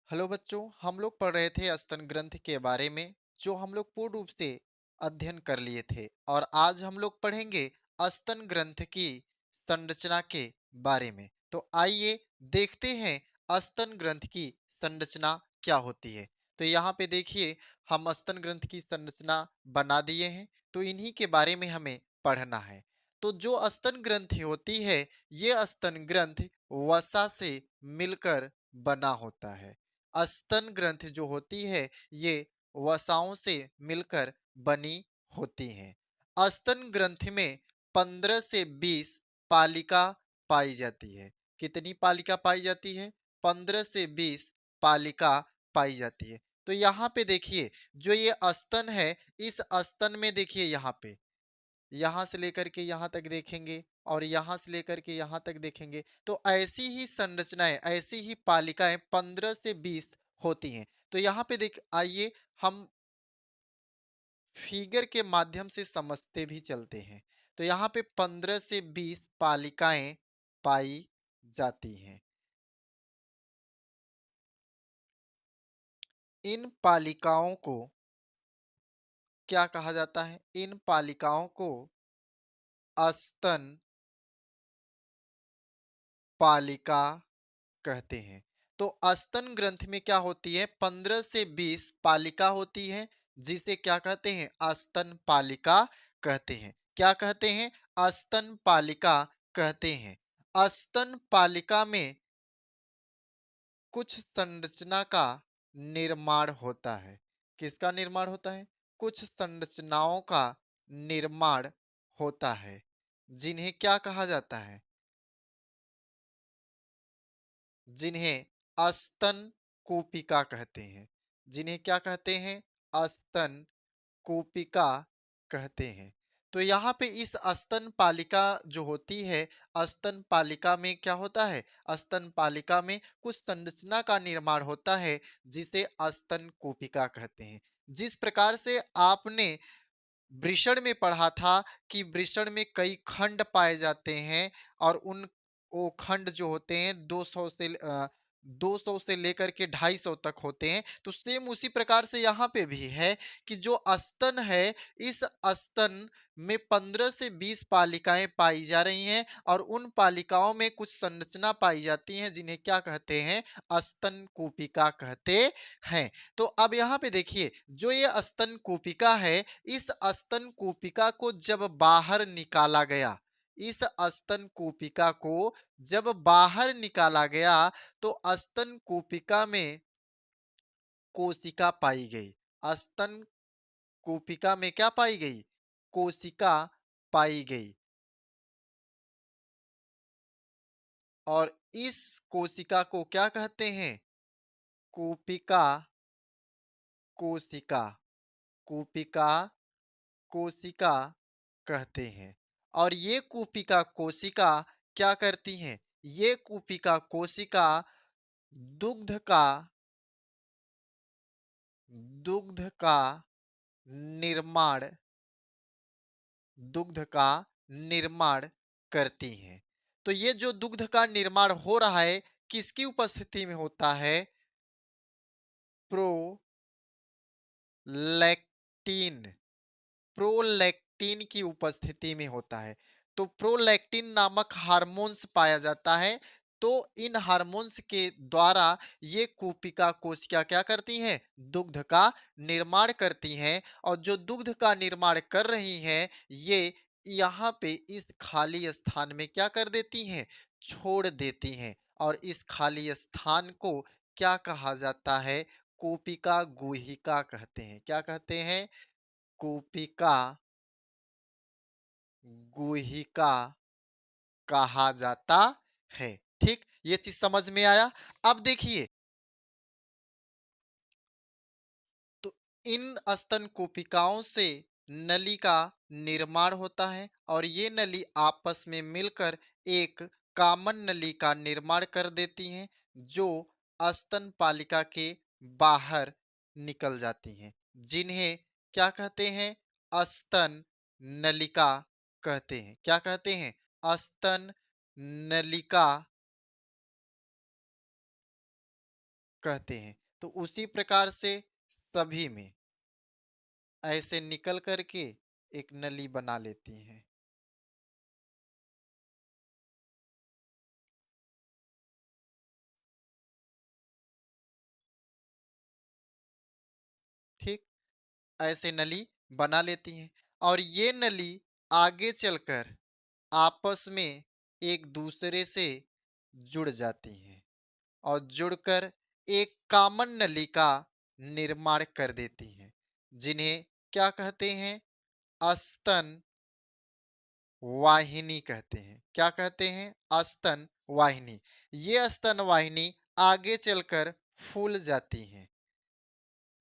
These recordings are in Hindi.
हेलो बच्चों, हम लोग पढ़ रहे थे स्तन ग्रंथि के बारे में जो हम लोग पूर्ण रूप से अध्ययन कर लिए थे। और आज हम लोग पढ़ेंगे स्तन ग्रंथ की संरचना के बारे में। तो आइए देखते हैं स्तन ग्रंथ की संरचना क्या होती है। तो यहाँ पे देखिए, हम स्तन ग्रंथ की संरचना बना दिए हैं। तो इन्हीं के बारे में हमें पढ़ना है। तो जो स्तन ग्रंथि होती है, ये स्तन ग्रंथ वसा से मिलकर बना होता है। स्तन ग्रंथि जो होती है, ये वसाओं से मिलकर बनी होती हैं। स्तन ग्रंथि में 15 से 20 पालिका पाई जाती है। कितनी पालिका पाई जाती है? 15 से 20 पालिका पाई जाती है। तो यहाँ पे देखिए, जो ये स्तन है, इस स्तन में देखिए, यहाँ से लेकर के यहाँ तक देखेंगे और यहाँ से लेकर के यहाँ तक देखेंगे, तो ऐसी ही संरचनाएं, ऐसी ही पालिकाएं 15 से 20 होती हैं। तो यहाँ पे देख आइए, हम फिगर के माध्यम से समझते भी चलते हैं। तो यहाँ पे 15 से 20 पालिकाएं पाई जाती हैं। इन पालिकाओं को क्या कहा जाता है? इन पालिकाओं को स्तन पालिका कहते हैं। तो स्तन ग्रंथ में क्या होती है? 15 से 20 पालिका होती है, जिसे क्या कहते हैं? स्तन पालिका कहते हैं। क्या कहते हैं? स्तन पालिका कहते हैं। स्तन पालिका में कुछ संरचना का निर्माण होता है। किसका निर्माण होता है? कुछ संरचनाओं का निर्माण होता है, जिन्हें क्या कहा जाता है? जिन्हें स्तन कूपिका कहते हैं। जिन्हें क्या कहते हैं? स्तन कूपिका कहते हैं। तो यहाँ पे इस स्तन पालिका जो होती है, स्तन पालिका में क्या होता है? स्तन पालिका में कुछ संरचना का निर्माण होता है, जिसे स्तन कूपिका कहते हैं। जिस प्रकार से आपने वृषण में पढ़ा था कि वृषण में कई खंड पाए जाते हैं, और उन वो खंड जो होते हैं 200 से लेकर के 250 तक होते हैं। तो सेम उसी प्रकार से यहाँ पे भी है कि जो स्तन है, इस स्तन में 15 से 20 पालिकाएं पाई जा रही हैं, और उन पालिकाओं में कुछ संरचना पाई जाती हैं, जिन्हें क्या कहते हैं? स्तन कूपिका कहते हैं। तो अब यहाँ पे देखिए, जो ये स्तन कूपिका है, इस स्तन कूपिका को जब बाहर निकाला गया, इस स्तन कूपिका को जब बाहर निकाला गया, तो स्तन कूपिका में कोशिका पाई गई। स्तन कूपिका में क्या पाई गई? कोशिका पाई गई। और इस कोशिका को क्या कहते हैं? कूपिका कोशिका। कूपिका कोशिका कहते हैं। और ये कूपिका कोशिका क्या करती हैं? ये कूपिका कोशिका दुग्ध का दुग्ध का निर्माण दुग्ध का निर्माण करती हैं। तो ये जो दुग्ध का निर्माण हो रहा है, किसकी उपस्थिति में होता है? प्रोलैक्टिन। प्रोलैक्टिन की उपस्थिति में होता है। तो प्रोलैक्टिन नामक हार्मोन्स पाया जाता है। तो इन हार्मोन्स के द्वारा ये कूपिका कोशिका क्या करती हैं? दुग्ध का निर्माण करती हैं। और जो दुग्ध का निर्माण कर रही हैं, ये यहाँ पे इस खाली स्थान में क्या कर देती हैं? छोड़ देती हैं। और इस खाली स्थान को क्या कहा जाता है? कूपिका गुहिका कहते हैं। क्या कहते हैं? कूपिका गुहिका कहा जाता है। ठीक, ये चीज समझ में आया। अब देखिए, तो इन स्तन कूपिकाओं से नली का निर्माण होता है, और ये नली आपस में मिलकर एक कामन नली का निर्माण कर देती हैं, जो स्तन पालिका के बाहर निकल जाती हैं, जिन्हें क्या कहते हैं? स्तन नलिका कहते हैं। क्या कहते हैं? स्तन नलिका कहते हैं। तो उसी प्रकार से सभी में ऐसे निकल कर के एक नली बना लेती हैं। ठीक, ऐसे नली बना लेती हैं और ये नली आगे चलकर आपस में एक दूसरे से जुड़ जाती हैं और जुड़कर एक कॉमन नली का निर्माण कर देती हैं, जिन्हें क्या कहते हैं? अस्तन वाहिनी कहते हैं। क्या कहते हैं? अस्तन वाहिनी। ये स्तन वाहिनी आगे चलकर फूल जाती हैं।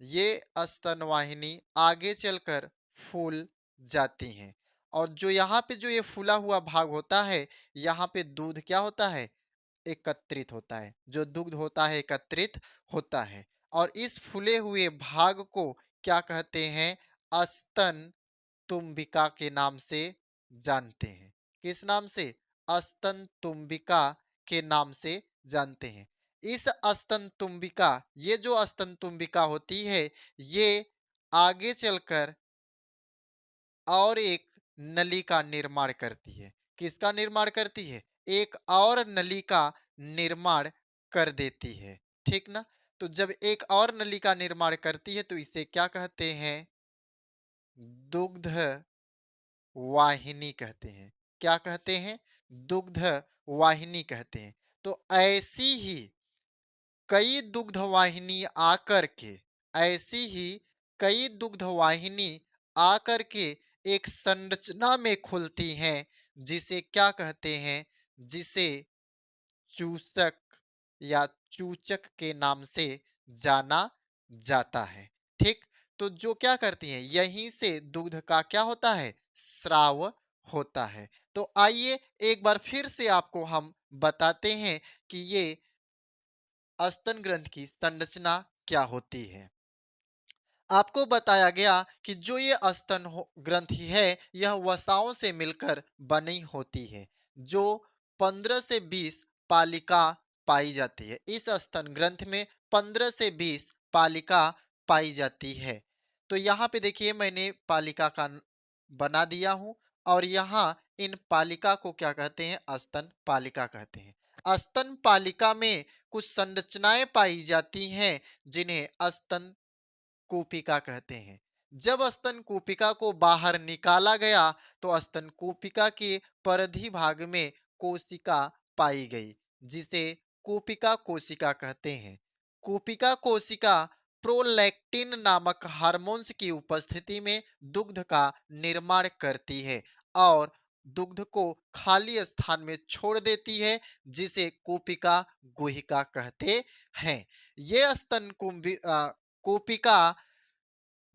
ये स्तन वाहिनी आगे चलकर फूल जाती हैं और जो यहाँ पे जो ये फूला हुआ भाग होता है, यहाँ पे दूध क्या होता है? एकत्रित होता है। जो दुग्ध होता है एकत्रित होता है और इस फूले हुए भाग को क्या कहते हैं? स्तन तुम्बिका के नाम से जानते हैं। किस नाम से? स्तन तुम्बिका के नाम से जानते हैं। इस स्तन तुम्बिका, ये जो स्तन तुम्बिका होती है, ये आगे चलकर और एक नली का निर्माण करती है। किसका निर्माण करती है? एक और नली का निर्माण कर देती है। ठीक ना? तो जब एक और नली का निर्माण करती है तो इसे क्या कहते हैं? दुग्ध वाहिनी कहते हैं। क्या कहते हैं? दुग्ध वाहिनी कहते हैं। तो ऐसी ही कई दुग्ध वाहिनी आकर के ऐसी ही कई दुग्ध वाहिनी आकर के एक संरचना में खुलती हैं, जिसे क्या कहते हैं? जिसे चूसक या चूचक के नाम से जाना जाता है। ठीक, तो जो क्या करती हैं, यहीं से दुग्ध का क्या होता है? स्राव होता है। तो आइए एक बार फिर से आपको हम बताते हैं कि ये स्तन ग्रंथ की संरचना क्या होती है। आपको बताया गया कि जो ये ग्रंथि है, यह वसाओं से मिलकर बनी होती है, जो 15 से 20 पालिका पाई जाती है। इस स्तन ग्रंथ में 15 से 20 पालिका पाई जाती है। तो यहाँ पे देखिए मैंने पालिका का बना दिया हूं और यहाँ इन पालिका को क्या कहते हैं? स्तन पालिका कहते हैं। स्तन पालिका में कुछ संरचनाएं पाई जाती हैं, जिन्हें स्तन कूपिका कहते हैं। जब स्तन कूपिका को बाहर निकाला गया तो स्तन कूपिका के परिधि भाग में कोशिका पाई गई, जिसे कूपिका कोशिका कहते हैं। कूपिका कोशिका प्रोलैक्टिन नामक हार्मोन्स की उपस्थिति में दुग्ध का निर्माण करती है और दुग्ध को खाली स्थान में छोड़ देती है, जिसे कूपिका गुहिका कहते हैं। ये कोपिका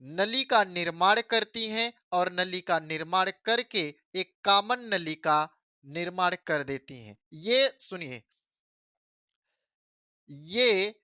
नली का निर्माण करती हैं और नली का निर्माण करके एक कॉमन नली का निर्माण कर देती हैं। ये सुनिए, ये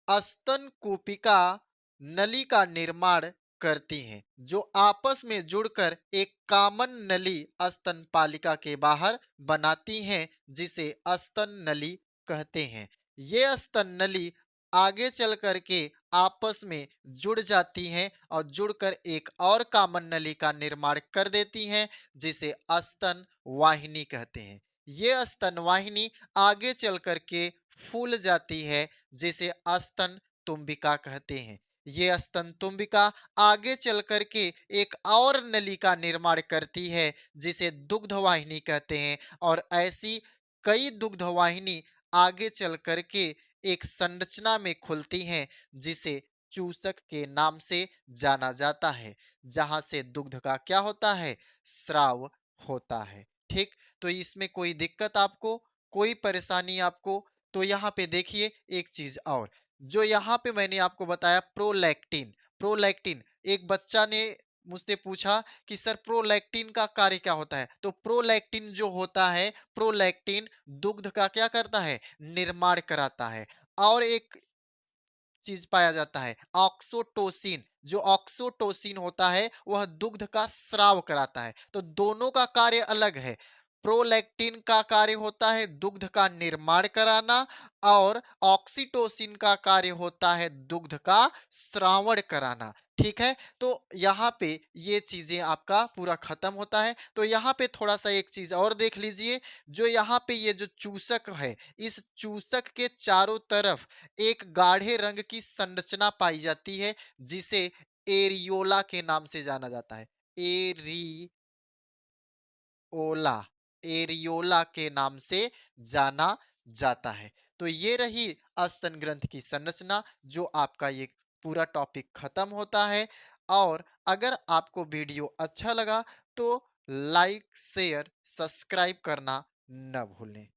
स्तन कूपिका नली का निर्माण करती हैं, जो आपस में जुड़कर एक कॉमन नली स्तन पालिका के बाहर बनाती हैं, जिसे स्तन नली कहते हैं। ये स्तन नली आगे चल करके आपस में जुड़ जाती हैं और जुड़कर एक और कॉमन नली का निर्माण कर देती हैं, जिसे स्तन वाहिनी कहते हैं। ये स्तन वाहिनी आगे चल करके फूल जाती है, जिसे स्तन तुम्बिका कहते हैं। ये स्तन तुम्बिका आगे चल करके एक और नली का निर्माण करती है, जिसे दुग्ध वाहिनी कहते हैं और ऐसी कई दुग्ध वाहिनी आगे चल करके एक संरचना में खुलती हैं, जिसे चूसक के नाम से जाना जाता है, जहां से दुग्ध का क्या होता है? स्राव होता है। ठीक, तो इसमें कोई दिक्कत आपको, कोई परेशानी आपको? तो यहाँ पे देखिए एक चीज और, जो यहाँ पे मैंने आपको बताया प्रोलैक्टिन। प्रोलैक्टिन, एक बच्चा ने मुझसे पूछा कि सर प्रोलैक्टिन का कार्य क्या होता है? तो प्रोलैक्टिन जो होता है, प्रोलैक्टिन दुग्ध का क्या करता है? निर्माण कराता है। और एक चीज पाया जाता है ऑक्सोटोसिन। जो ऑक्सोटोसिन होता है वह दुग्ध का स्राव कराता है। तो दोनों का कार्य अलग है। प्रोलैक्टिन का कार्य होता है दुग्ध का निर्माण कराना, और ऑक्सीटोसिन का कार्य होता है दुग्ध का स्रावण कराना। ठीक है, तो यहाँ पे ये चीजें आपका पूरा खत्म होता है। तो यहाँ पे थोड़ा सा एक चीज और देख लीजिए, जो यहाँ पे ये जो चूसक है, इस चूसक के चारों तरफ एक गाढ़े रंग की संरचना पाई जाती है, जिसे एरियोला के नाम से जाना जाता है। एरियोला, एरियोला के नाम से जाना जाता है। तो ये रही अस्तन ग्रंथ की संरचना, जो आपका ये पूरा टॉपिक खत्म होता है। और अगर आपको वीडियो अच्छा लगा तो लाइक, शेयर, सब्सक्राइब करना न भूलें।